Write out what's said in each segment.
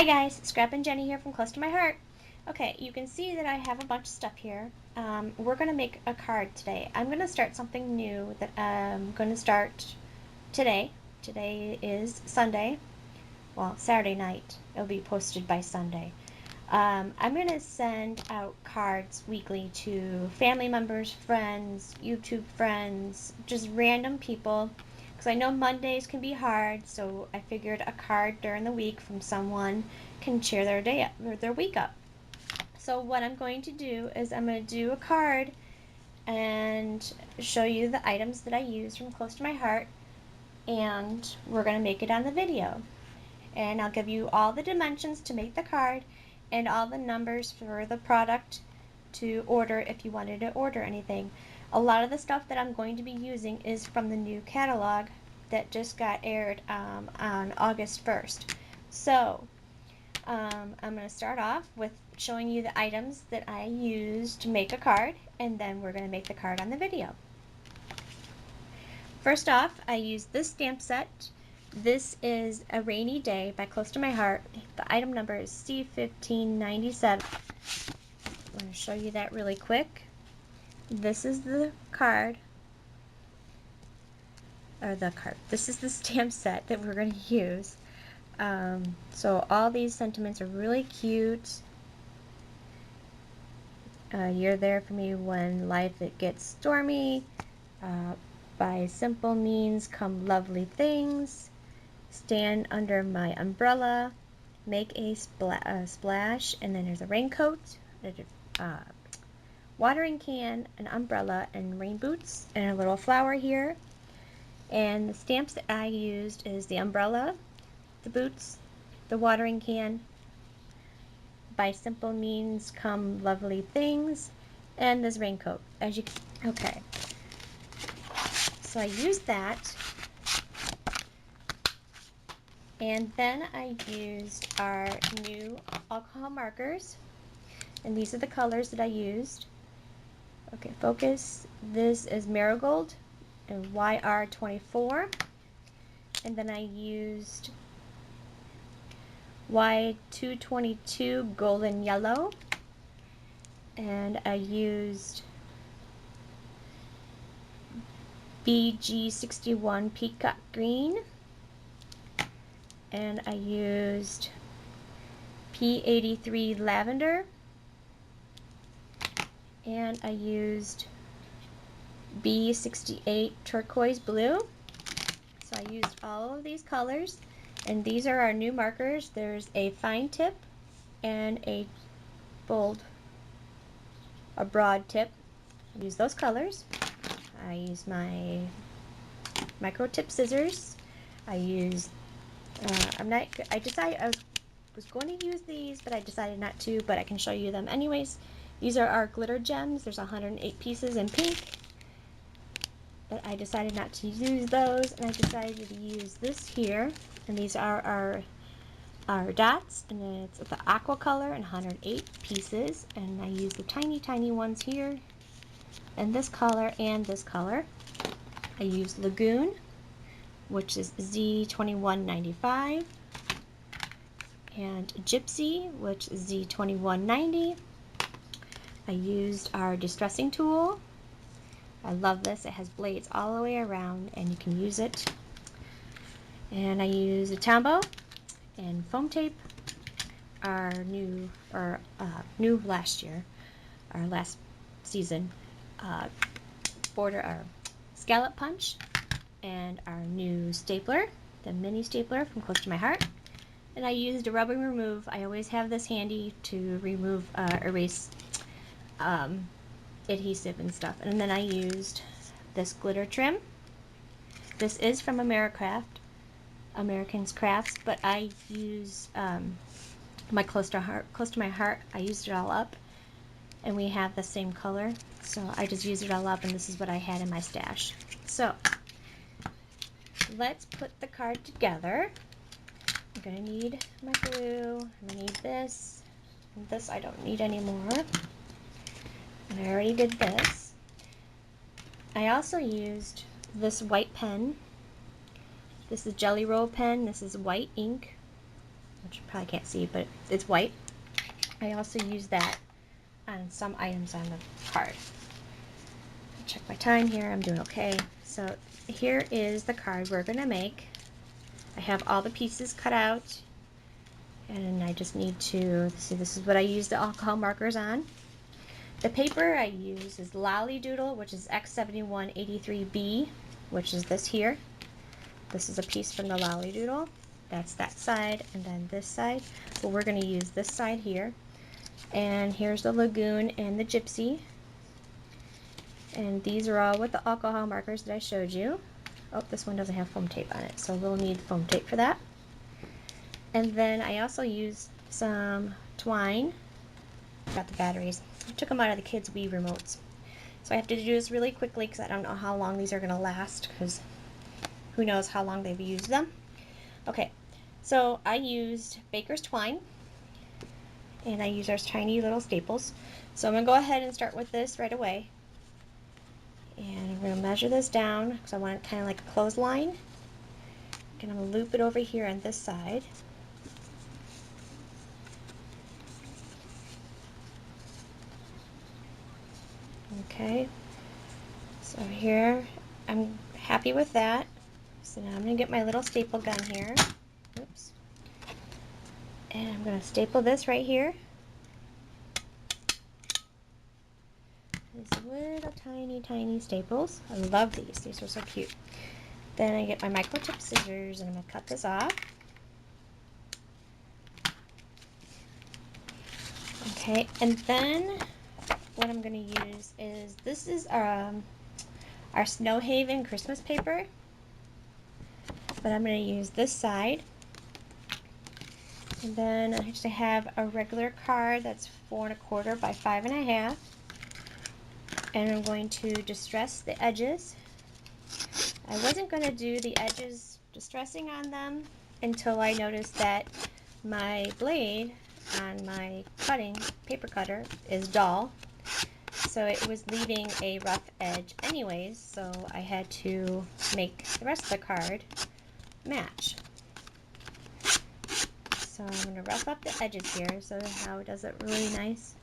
guys, Scrap and Jenny here from Close to My Heart. Okay, you can see that I have a bunch of stuff here. We're going to make a card today. I'm going to start something new that I'm going to start today. Today is Sunday. Well, Saturday night. It'll be posted by Sunday. I'm going to send out cards weekly to family members, friends, YouTube friends, just random people. Because I know Mondays can be hard, so I figured a card during the week from someone can cheer their day up, or their week up. So what I'm going to do is I'm going to do a card and show you the items that I use from Close to My Heart, and we're going to make it on the video. And I'll give you all the dimensions to make the card and all the numbers for the product to order if you wanted to order anything. A lot of the stuff that I'm going to be using is from the new catalog that just got aired on August 1st. So I'm going to start off with showing you the items that I use to make a card, and then we're going to make the card on the video. First off, I use this stamp set. This is A Rainy Day by Close to My Heart. The item number is C1597. I'm going to show you that really quick. This is the card, this is the stamp set that we're going to use. So all these sentiments are really cute. You're there for me when life it gets stormy. By simple means come lovely things. Stand under my umbrella. Make a splash. And then there's a raincoat, a watering can, an umbrella, and rain boots, and a little flower here. And the stamps that I used is the umbrella, the boots, the watering can, by simple means come lovely things, and this raincoat. Okay. So I used that. And then I used our new alcohol markers, and these are the colors that I used. Okay, focus. This is Marigold and YR24, and then I used Y222 Golden Yellow, and I used BG61 Peacock Green, and I used P83 Lavender, and I used B68 Turquoise Blue. So I used all of these colors, and these are our new markers. There's a fine tip and a broad tip. I use those colors. I use my micro tip scissors. I used I decided I was going to use these, but I decided not to, but I can show you them anyways. These are our glitter gems. There's 108 pieces in pink, but I decided not to use those, and I decided to use this here, and these are our dots, and then it's the aqua color and 108 pieces, and I use the tiny ones here, and this color and this color. I use Lagoon, which is Z2195, and Gypsy, which is Z2190. I used our distressing tool. I love this. It has blades all the way around, and you can use it. And I use a Tombow and foam tape. Our new last year, our last season border, scallop punch, and our new stapler, the mini stapler from Close to My Heart. And I used a rubber remove. I always have this handy to remove, erase adhesive and stuff. And then I used this glitter trim. This is from American's Crafts, but I use my Close to My Heart. I used it all up, and we have the same color, so I just used it all up, and this is what I had in my stash. So let's put the card together. I'm gonna need my glue. I'm gonna need this. And this I don't need anymore. And I already did this. I also used this white pen. This is Jelly Roll pen. This is white ink. which you probably can't see, but it's white. I also use that on some items on the card. Check my time here, I'm doing okay. So here is the card we're gonna make. I have all the pieces cut out, and I just need to see, this is what I use the alcohol markers on. The paper I use is Lolly Doodle, which is X7183B, which is this here. This is a piece from the Lolly Doodle. That's that side, and then this side. Well, we're going to use this side here. And here's the Lagoon and the Gypsy. And these are all with the alcohol markers that I showed you. Oh, this one doesn't have foam tape on it, so we'll need foam tape for that. And then I also used some twine. Got the batteries. I took them out of the kids' Wii remotes. So I have to do this really quickly because I don't know how long these are going to last, because who knows how long they've used them. Okay, so I used Baker's twine, and I used our tiny little staples. So I'm going to go ahead and start with this right away. And I'm going to measure this down because I want it kind of like a clothesline. And I'm going to loop it over here on this side. Okay, so here I'm happy with that. So now I'm going to get my little staple gun here. Oops. And I'm going to staple this right here. These little tiny staples. I love these. These are so cute. Then I get my microtip scissors and I'm going to cut this off. Okay, and then what I'm going to use is, this is our Snow Haven Christmas paper. But I'm going to use this side. And then I just have a regular card that's 4 1/4 by 5 1/2. And I'm going to distress the edges. I wasn't going to do the edges distressing on them until I noticed that my blade on my paper cutter is dull. So it was leaving a rough edge anyways, so I had to make the rest of the card match. So I'm going to rough up the edges here so how it does it really nice.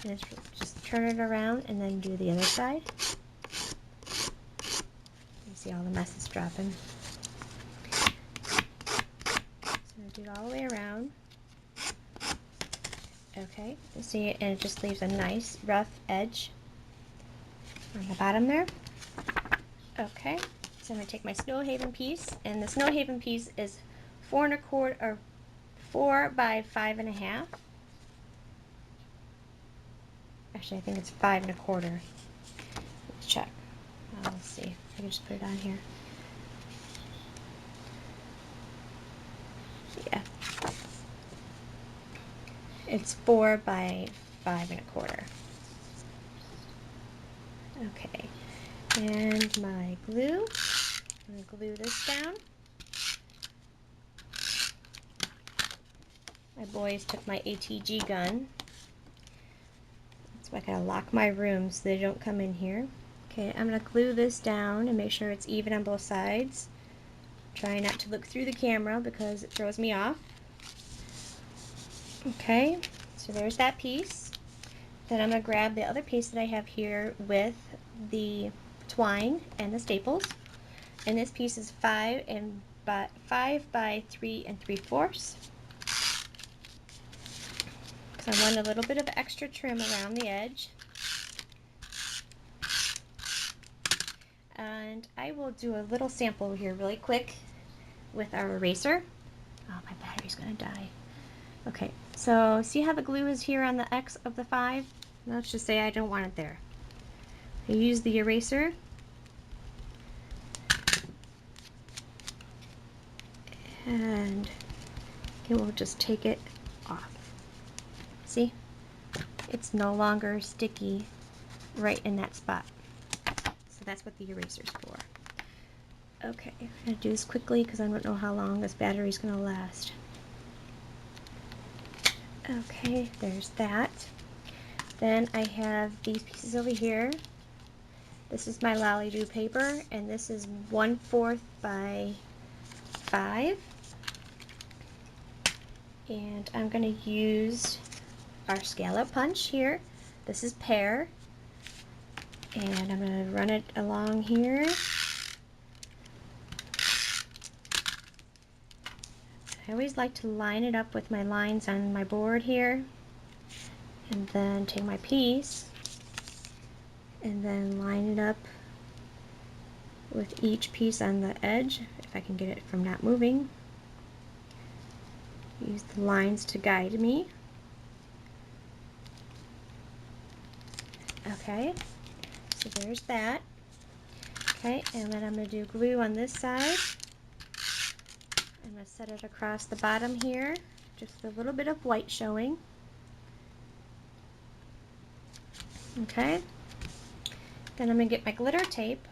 And just turn it around and then do the other side. You see all the messes dropping. So I'm going to do it all the way around. Okay, you see it, and it just leaves a nice rough edge on the bottom there. Okay, so I'm going to take my Snow Haven piece, and the Snow Haven piece is 4 1/4 or 4 by 5 1/2. Actually, I think it's 5 1/4. Let's check. Let's see. I can just put it on here. Yeah. It's 4 by 5 1/4. Okay. And my glue. I'm going to glue this down. My boys took my ATG gun. So I gotta lock my room so they don't come in here. Okay, I'm gonna glue this down and make sure it's even on both sides. Try not to look through the camera because it throws me off. Okay, so there's that piece. Then I'm gonna grab the other piece that I have here with the twine and the staples. And this piece is 5 by 3 3/4. I want a little bit of extra trim around the edge. And I will do a little sample here really quick with our eraser. Oh, my battery's gonna die. Okay, so see how the glue is here on the X of the 5? Let's just say I don't want it there. I use the eraser. And it will just take it off. See? It's no longer sticky right in that spot. So that's what the eraser's for. Okay, I'm going to do this quickly because I don't know how long this battery's going to last. Okay, there's that. Then I have these pieces over here. This is my Lolly Doo paper, and this is 1/4 by 5. And I'm going to use our scallop punch here. This is pear. And I'm going to run it along here. I always like to line it up with my lines on my board here. And then take my piece and then line it up with each piece on the edge, if I can get it from not moving. Use the lines to guide me. Okay, so there's that. Okay, and then I'm going to do glue on this side. I'm going to set it across the bottom here, just a little bit of white showing. Okay, then I'm going to get my glitter tape,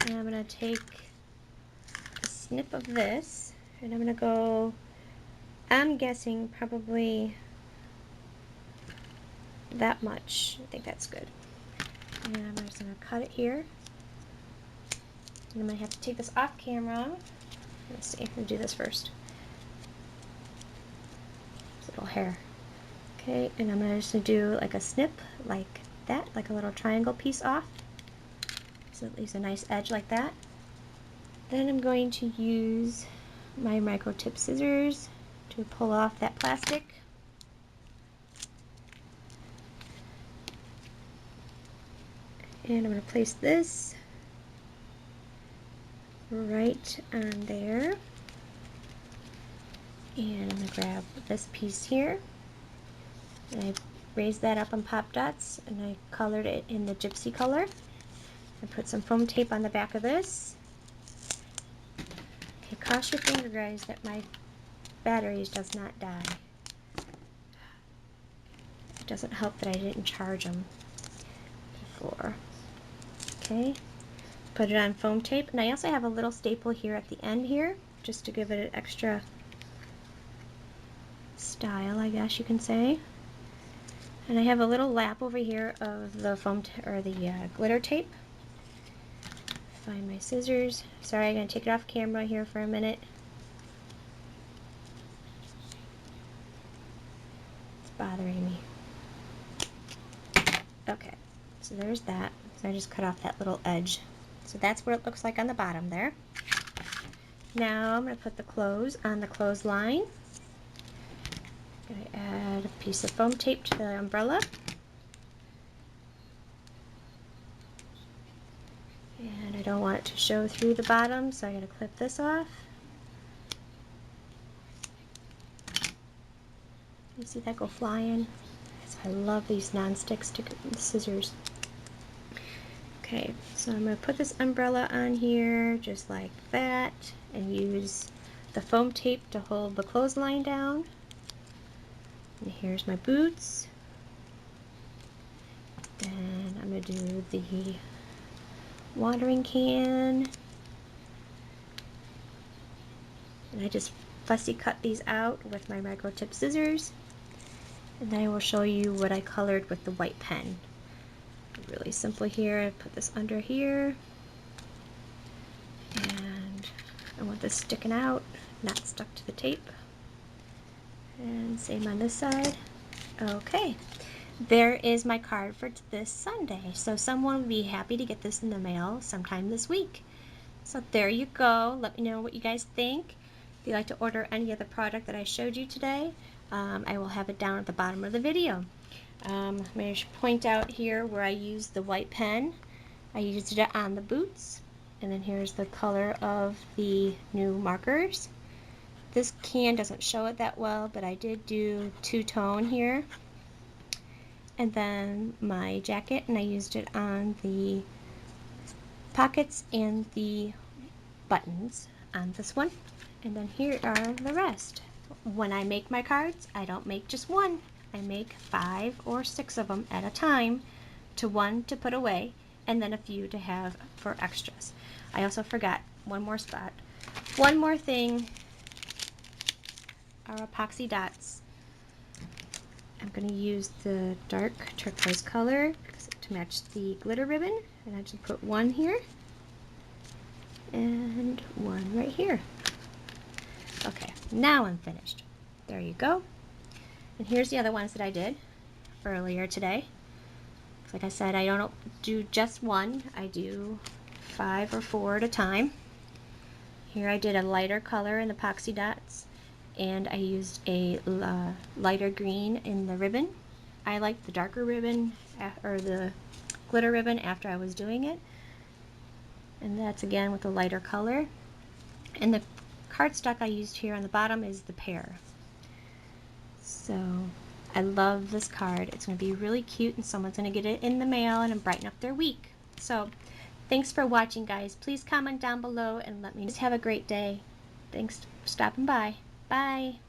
and I'm going to take a snip of this, and I'm going to go, I'm guessing probably that much. I think that's good. And I'm just going to cut it here. And I'm going to have to take this off camera. Let's see, we'll do this first. This little hair. Okay, and I'm just going to do like a snip like that, like a little triangle piece off. So it leaves a nice edge like that. Then I'm going to use my micro tip scissors to pull off that plastic. And I'm going to place this right on there. And I'm going to grab this piece here. And I raised that up on pop dots and I colored it in the gypsy color. I put some foam tape on the back of this. Okay, cross your finger, guys, that my batteries does not die. It doesn't help that I didn't charge them before. Okay, put it on foam tape, and I also have a little staple here at the end here, just to give it an extra style, I guess you can say. And I have a little lap over here of the foam or the glitter tape. Find my scissors. Sorry, I'm going to take it off camera here for a minute. It's bothering me. Okay, so there's that. So I just cut off that little edge. So that's what it looks like on the bottom there. Now I'm going to put the clothes on the clothesline. I'm going to add a piece of foam tape to the umbrella. And I don't want it to show through the bottom, so I'm going to clip this off. You see that go flying? I love these non-stick scissors. Okay, so I'm going to put this umbrella on here just like that and use the foam tape to hold the clothesline down. And here's my boots. Then I'm going to do the watering can. And I just fussy cut these out with my micro tip scissors. And then I will show you what I colored with the white pen. Really simple here. I put this under here. And I want this sticking out, not stuck to the tape. And same on this side. Okay, there is my card for this Sunday. So someone will be happy to get this in the mail sometime this week. So there you go. Let me know what you guys think. If you'd like to order any of the product that I showed you today, I will have it down at the bottom of the video. I'm going to point out here where I used the white pen. I used it on the boots. And then here's the color of the new markers. This can doesn't show it that well, but I did do two-tone here. And then my jacket, and I used it on the pockets and the buttons on this one. And then here are the rest. When I make my cards, I don't make just one. I make 5 or 6 of them at a time, to one to put away, and then a few to have for extras. I also forgot one more spot. One more thing, our epoxy dots. I'm going to use the dark turquoise color to match the glitter ribbon, and I just put one here and one right here. Okay, Now I'm finished. There you go. And here's the other ones that I did earlier today. Like I said, I don't do just one. I do 5 or 4 at a time. Here I did a lighter color in the epoxy dots, and I used a lighter green in the ribbon. I liked the darker ribbon, or the glitter ribbon, after I was doing it. And that's again with a lighter color. And the cardstock I used here on the bottom is the pear. So I love this card. It's going to be really cute, and someone's going to get it in the mail and brighten up their week. So thanks for watching, guys. Please comment down below and let me know. Have a great day. Thanks for stopping by. Bye.